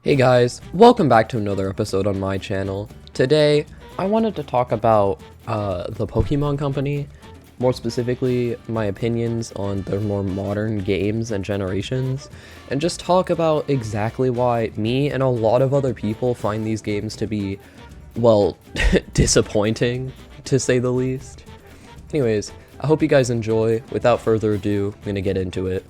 Hey guys, welcome back to another episode on my channel. Today, I wanted to talk about the Pokemon Company, more specifically my opinions on their more modern games and generations, and just talk about exactly why me and a lot of other people find these games to be, well, disappointing, to say the least. Anyways, I hope you guys enjoy. Without further ado, I'm gonna get into it.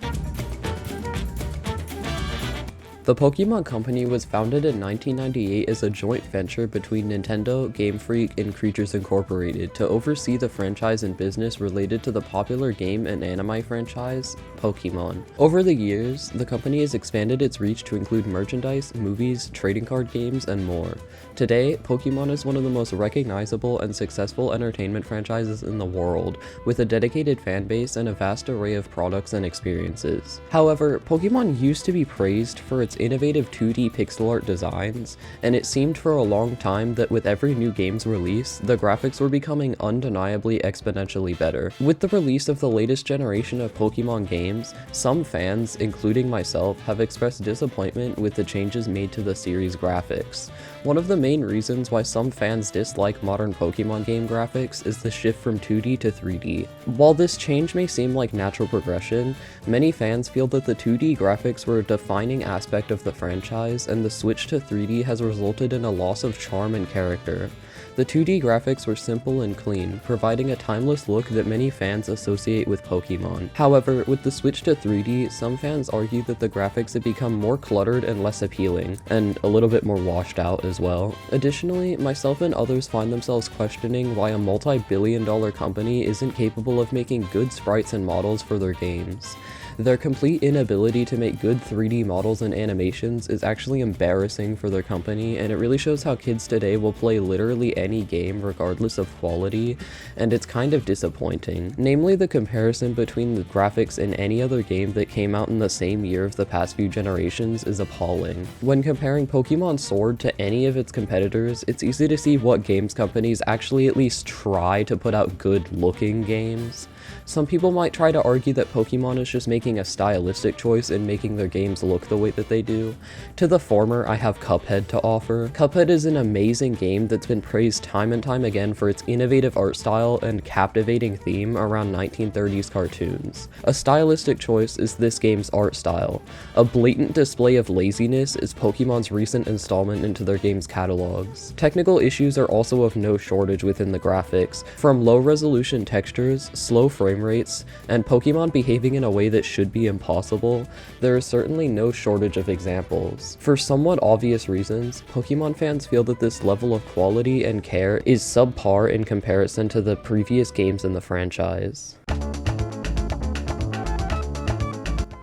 The Pokemon Company was founded in 1998 as a joint venture between Nintendo, Game Freak, and Creatures Incorporated to oversee the franchise and business related to the popular game and anime franchise, Pokemon. Over the years, the company has expanded its reach to include merchandise, movies, trading card games, and more. Today, Pokemon is one of the most recognizable and successful entertainment franchises in the world, with a dedicated fan base and a vast array of products and experiences. However, Pokemon used to be praised for its innovative 2D pixel art designs, and it seemed for a long time that with every new game's release, the graphics were becoming undeniably exponentially better. With the release of the latest generation of Pokemon games, some fans, including myself, have expressed disappointment with the changes made to the series' graphics. One of the main reasons why some fans dislike modern Pokemon game graphics is the shift from 2D to 3D. While this change may seem like natural progression, many fans feel that the 2D graphics were a defining aspect of the franchise, and the switch to 3D has resulted in a loss of charm and character. The 2D graphics were simple and clean, providing a timeless look that many fans associate with Pokemon. However, with the switch to 3D, some fans argue that the graphics have become more cluttered and less appealing, and a little bit more washed out as well. Additionally, myself and others find themselves questioning why a multi-billion-dollar company isn't capable of making good sprites and models for their games. Their complete inability to make good 3D models and animations is actually embarrassing for their company, and it really shows how kids today will play literally any game regardless of quality, and it's kind of disappointing. Namely, the comparison between the graphics in any other game that came out in the same year of the past few generations is appalling. When comparing Pokemon Sword to any of its competitors, it's easy to see what games companies actually at least try to put out good-looking games. Some people might try to argue that Pokemon is just making a stylistic choice in making their games look the way that they do. To the former, I have Cuphead to offer. Cuphead is an amazing game that's been praised time and time again for its innovative art style and captivating theme around 1930s cartoons. A stylistic choice is this game's art style. A blatant display of laziness is Pokemon's recent installment into their game's catalogs. Technical issues are also of no shortage within the graphics, from low-resolution textures, slow frame rates, and Pokemon behaving in a way that should be impossible. There is certainly no shortage of examples. For somewhat obvious reasons, Pokemon fans feel that this level of quality and care is subpar in comparison to the previous games in the franchise.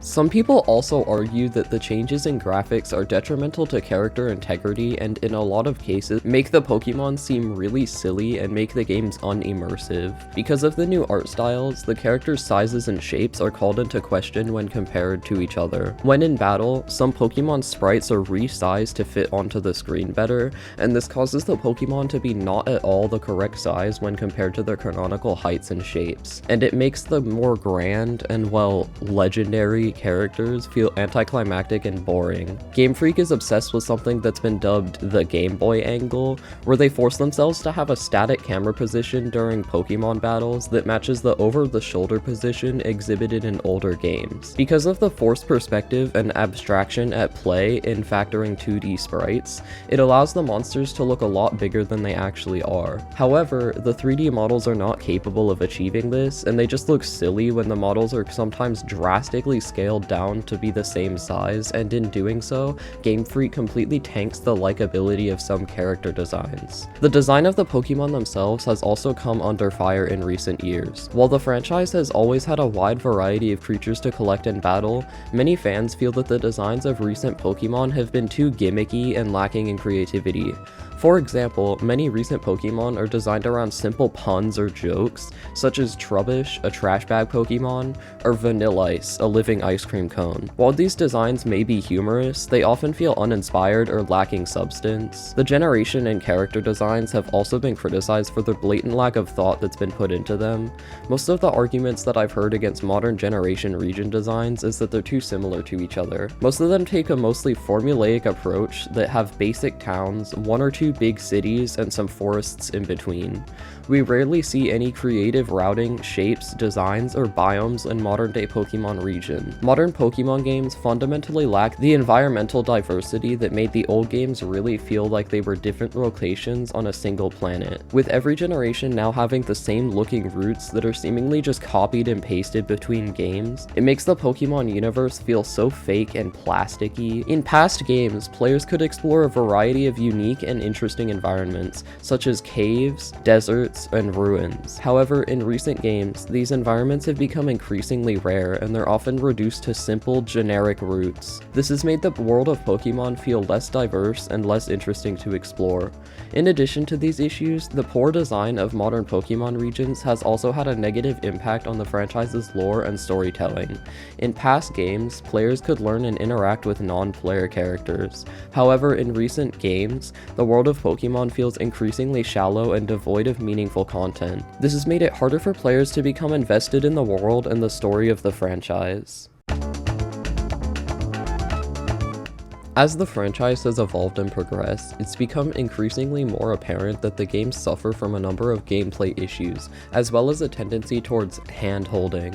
Some people also argue that the changes in graphics are detrimental to character integrity and in a lot of cases make the Pokemon seem really silly and make the games unimmersive. Because of the new art styles, the characters' sizes and shapes are called into question when compared to each other. When in battle, some Pokemon sprites are resized to fit onto the screen better, and this causes the Pokemon to be not at all the correct size when compared to their canonical heights and shapes. And it makes the more grand and, well, legendary characters feel anticlimactic and boring. Game Freak is obsessed with something that's been dubbed the Game Boy angle, where they force themselves to have a static camera position during Pokemon battles that matches the over-the-shoulder position exhibited in older games. Because of the forced perspective and abstraction at play in factoring 2D sprites, it allows the monsters to look a lot bigger than they actually are. However, the 3D models are not capable of achieving this, and they just look silly when the models are sometimes drastically scaled down to be the same size, and in doing so, Game Freak completely tanks the likability of some character designs. The design of the Pokemon themselves has also come under fire in recent years. While the franchise has always had a wide variety of creatures to collect and battle, many fans feel that the designs of recent Pokemon have been too gimmicky and lacking in creativity. For example, many recent Pokemon are designed around simple puns or jokes, such as Trubbish, a trash bag Pokemon, or Vanillice, a living ice cream cone. While these designs may be humorous, they often feel uninspired or lacking substance. The generation and character designs have also been criticized for their blatant lack of thought that's been put into them. Most of the arguments that I've heard against modern generation region designs is that they're too similar to each other. Most of them take a mostly formulaic approach that have basic towns, one or two big cities, and some forests in between. We rarely see any creative routing, shapes, designs, or biomes in modern-day Pokemon region. Modern Pokemon games fundamentally lack the environmental diversity that made the old games really feel like they were different locations on a single planet. With every generation now having the same looking routes that are seemingly just copied and pasted between games, it makes the Pokemon universe feel so fake and plasticky. In past games, players could explore a variety of unique and interesting environments, such as caves, deserts, and ruins. However, in recent games, these environments have become increasingly rare and they're often reduced to simple, generic routes. This has made the world of Pokemon feel less diverse and less interesting to explore. In addition to these issues, the poor design of modern Pokemon regions has also had a negative impact on the franchise's lore and storytelling. In past games, players could learn and interact with non-player characters. However, in recent games, the world of Pokemon feels increasingly shallow and devoid of meaningful content. This has made it harder for players to become invested in the world and the story of the franchise. As the franchise has evolved and progressed, it's become increasingly more apparent that the games suffer from a number of gameplay issues, as well as a tendency towards hand-holding.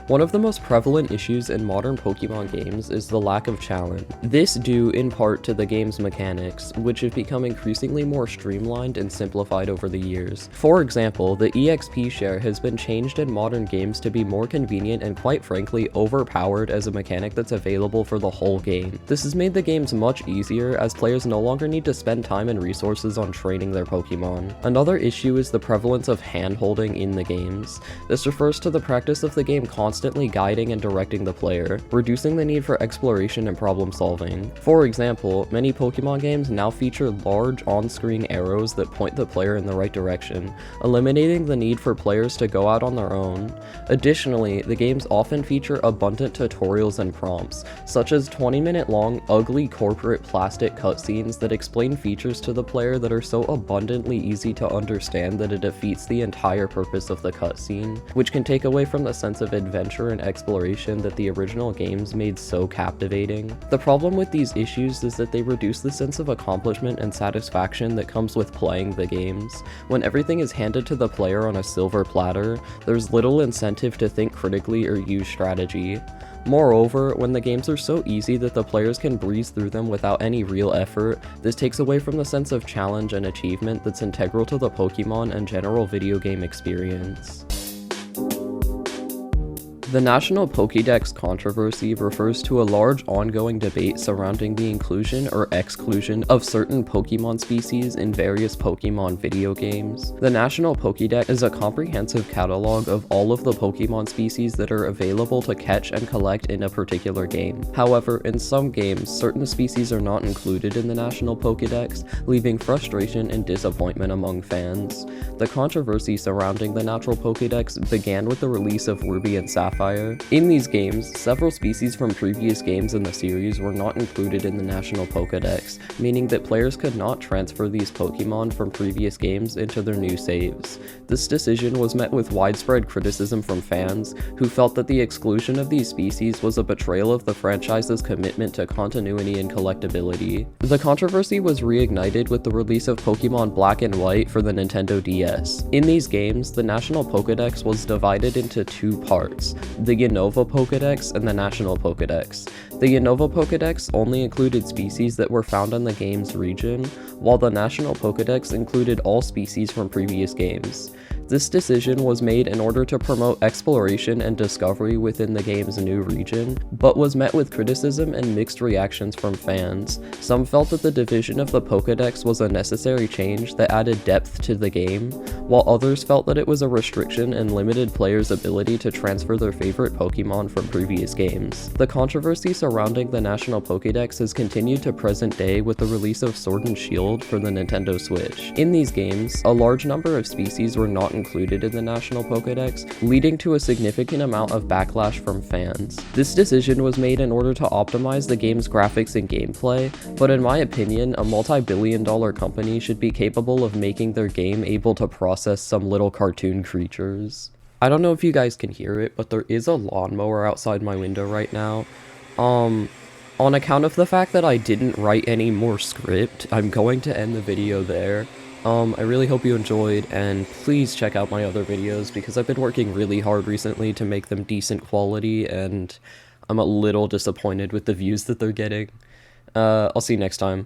One of the most prevalent issues in modern Pokemon games is the lack of challenge. This due in part to the game's mechanics, which have become increasingly more streamlined and simplified over the years. For example, the EXP share has been changed in modern games to be more convenient and quite frankly overpowered as a mechanic that's available for the whole game. This has made the games much easier as players no longer need to spend time and resources on training their Pokemon. Another issue is the prevalence of hand-holding in the games. This refers to the practice of the game constantly guiding and directing the player, reducing the need for exploration and problem solving. For example, many Pokemon games now feature large on-screen arrows that point the player in the right direction, eliminating the need for players to go out on their own. Additionally, the games often feature abundant tutorials and prompts, such as 20-minute long, ugly corporate plastic cutscenes that explain features to the player that are so abundantly easy to understand that it defeats the entire purpose of the cutscene, which can take away from the sense of adventure and exploration that the original games made so captivating. The problem with these issues is that they reduce the sense of accomplishment and satisfaction that comes with playing the games. When everything is handed to the player on a silver platter, there's little incentive to think critically or use strategy. Moreover, when the games are so easy that the players can breeze through them without any real effort, this takes away from the sense of challenge and achievement that's integral to the Pokemon and general video game experience. The National Pokédex controversy refers to a large ongoing debate surrounding the inclusion or exclusion of certain Pokémon species in various Pokémon video games. The National Pokédex is a comprehensive catalog of all of the Pokémon species that are available to catch and collect in a particular game. However, in some games, certain species are not included in the National Pokédex, leaving frustration and disappointment among fans. The controversy surrounding the Natural Pokédex began with the release of Ruby and Sapphire. In these games, several species from previous games in the series were not included in the National Pokédex, meaning that players could not transfer these Pokemon from previous games into their new saves. This decision was met with widespread criticism from fans, who felt that the exclusion of these species was a betrayal of the franchise's commitment to continuity and collectability. The controversy was reignited with the release of Pokémon Black and White for the Nintendo DS. In these games, the National Pokédex was divided into two parts: the Unova Pokédex and the National Pokédex. The Unova Pokédex only included species that were found in the game's region, while the National Pokédex included all species from previous games. This decision was made in order to promote exploration and discovery within the game's new region, but was met with criticism and mixed reactions from fans. Some felt that the division of the Pokédex was a necessary change that added depth to the game, while others felt that it was a restriction and limited players' ability to transfer their favorite Pokemon from previous games. The controversy surrounding the National Pokédex has continued to present day with the release of Sword and Shield for the Nintendo Switch. In these games, a large number of species were not included in the National Pokédex, leading to a significant amount of backlash from fans. This decision was made in order to optimize the game's graphics and gameplay, but in my opinion, a multi-billion-dollar company should be capable of making their game able to process some little cartoon creatures. I don't know if you guys can hear it, but there is a lawnmower outside my window right now. On account of the fact that I didn't write any more script, I'm going to end the video there. I really hope you enjoyed, and please check out my other videos because I've been working really hard recently to make them decent quality, and I'm a little disappointed with the views that they're getting. I'll see you next time.